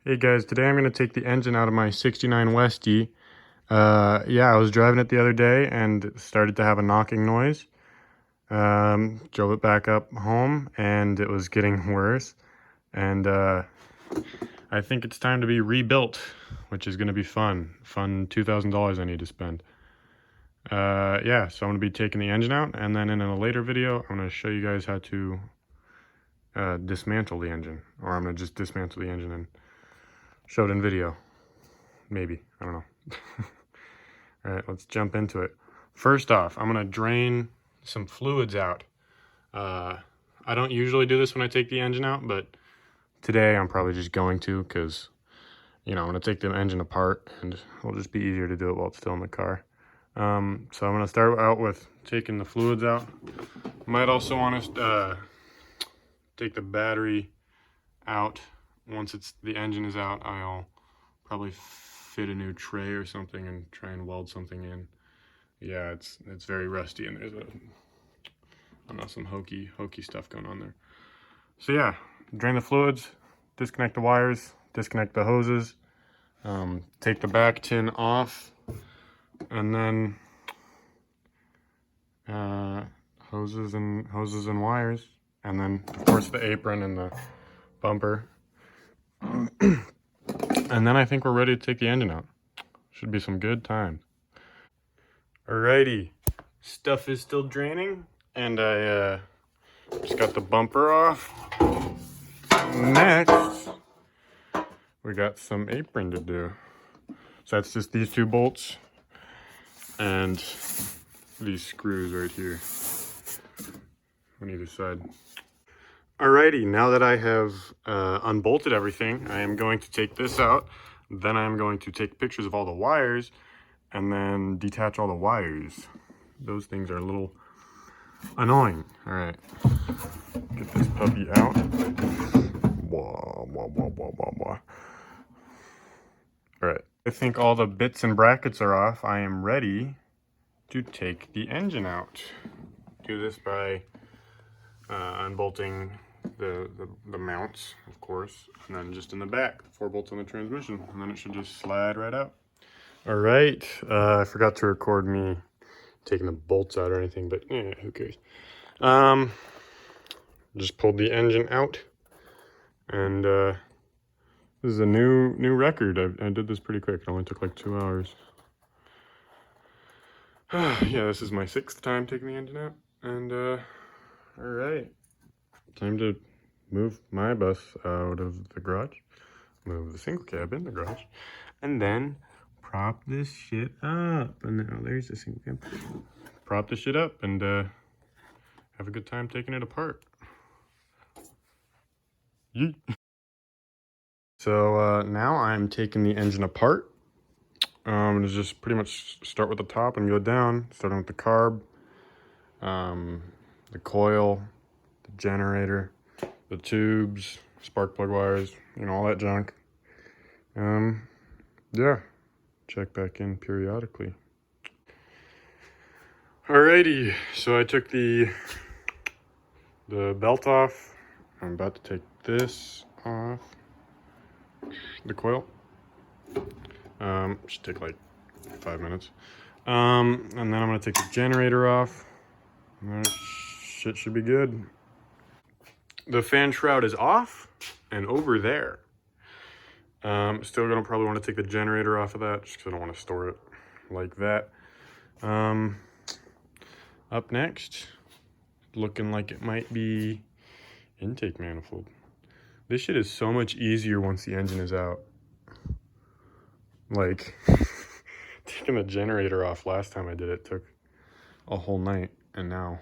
Hey guys, today I'm going to take the engine out of my 69 Westie. Yeah, I was driving it the other day and it started to have a knocking noise. Drove it back up home and it was getting worse. And I think it's time to be rebuilt, which is going to be fun. Fun $2,000 I need to spend. Yeah, so I'm going to be taking the engine out, and then in a later video, I'm going to show you guys how to dismantle the engine. Or I'm going to just dismantle the engine and show it in video. Maybe. I don't know. All right, let's jump into it. First off, I'm gonna drain some fluids out. I don't usually do this when I take the engine out, but today I'm probably just going to, because, you know, I'm gonna take the engine apart and it'll just be easier to do it while it's still in the car. So I'm gonna start out with taking the fluids out. Might also want to take the battery out. Once the engine is out, I'll probably fit a new tray or something and try and weld something in. Yeah, it's very rusty, and there's I don't know, some hokey stuff going on there. So yeah, drain the fluids, disconnect the wires, disconnect the hoses, take the back tin off, and then hoses and wires, and then of course the apron and the bumper. And then I think we're ready to take the engine out. Should be some good time. Alrighty, stuff is still draining, and I just got the bumper off. Next, we got some apron to do. So that's just these two bolts and these screws right here on either side. Alrighty, now that I have unbolted everything, I am going to take this out. Then I am going to take pictures of all the wires and then detach all the wires. Those things are a little annoying. All right, get this puppy out. Wah, wah, wah, wah, wah, wah. All right, I think all the bits and brackets are off. I am ready to take the engine out. Do this by unbolting the mounts, of course, and then just in the back, the 4 bolts on the transmission, and then it should just slide right out. All right, I forgot to record me taking the bolts out or anything, but yeah, who cares? Just pulled the engine out, and this is a new record. I did this pretty quick. It only took like 2 hours. Yeah, this is my 6th time taking the engine out, and all right, time to move my bus out of the garage, move the single cab in the garage, and then prop this shit up. And now there's the single cab. Prop this shit up and have a good time taking it apart. Yeet. So now I'm taking the engine apart. I'm gonna just pretty much start with the top and go down, starting with the carb, the coil, the generator, the tubes, spark plug wires, you know, all that junk. Yeah, check back in periodically. Alrighty, so I took the belt off. I'm about to take this off, the coil. Should take like 5 minutes. And then I'm gonna take the generator off. That shit should be good. The fan shroud is off and over there. Still gonna probably want to take the generator off of that just because I don't want to store it like that. Up next, looking like it might be intake manifold. This shit is so much easier once the engine is out. Like, taking the generator off last time I did it took a whole night, and now,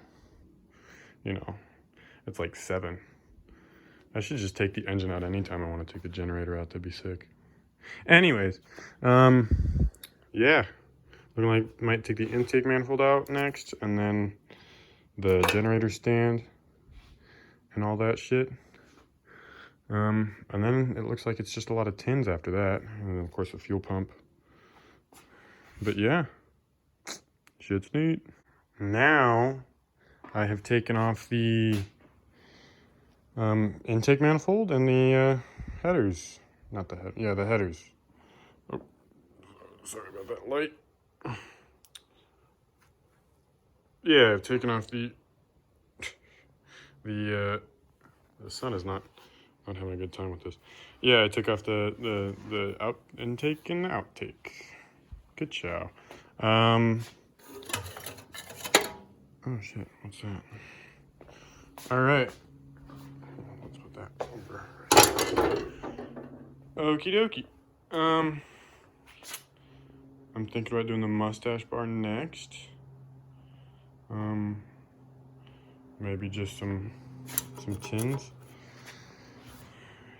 you know, it's like 7. I should just take the engine out anytime I want to take the generator out. That'd be sick. Anyways, yeah, looking like might take the intake manifold out next, and then the generator stand and all that shit. And then it looks like it's just a lot of tins after that, and then of course the fuel pump. But yeah, shit's neat. Now I have taken off the intake manifold and the headers. Not the head. Yeah, the headers. Oh, sorry about that light. Yeah, I've taken off the sun is not having a good time with this. Yeah, I took off the out intake and the outtake. Good chow. Oh shit, what's that? All right. Let's put that over. Okie dokie. I'm thinking about doing the mustache bar next. Maybe just some tins.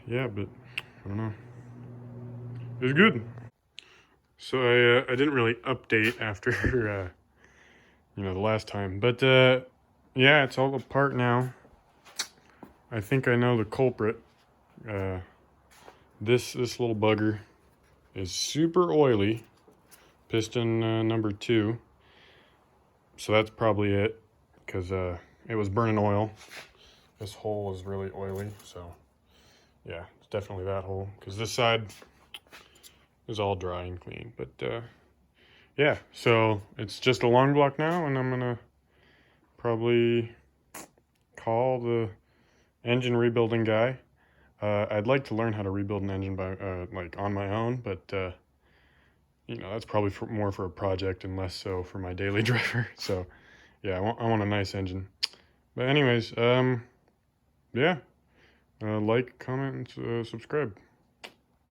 Yeah, but I don't know. It was good. So I didn't really update after the last time, but yeah, it's all apart now. I think I know the culprit. This little bugger is super oily. Piston number 2. So that's probably it, because it was burning oil. This hole is really oily, so yeah, it's definitely that hole, because this side is all dry and clean. But yeah, so it's just a long block now, and I'm gonna probably call the engine rebuilding guy. I'd like to learn how to rebuild an engine by like on my own, but that's probably more for a project and less so for my daily driver. So yeah, I want a nice engine. But anyways, yeah, like, comment, and subscribe.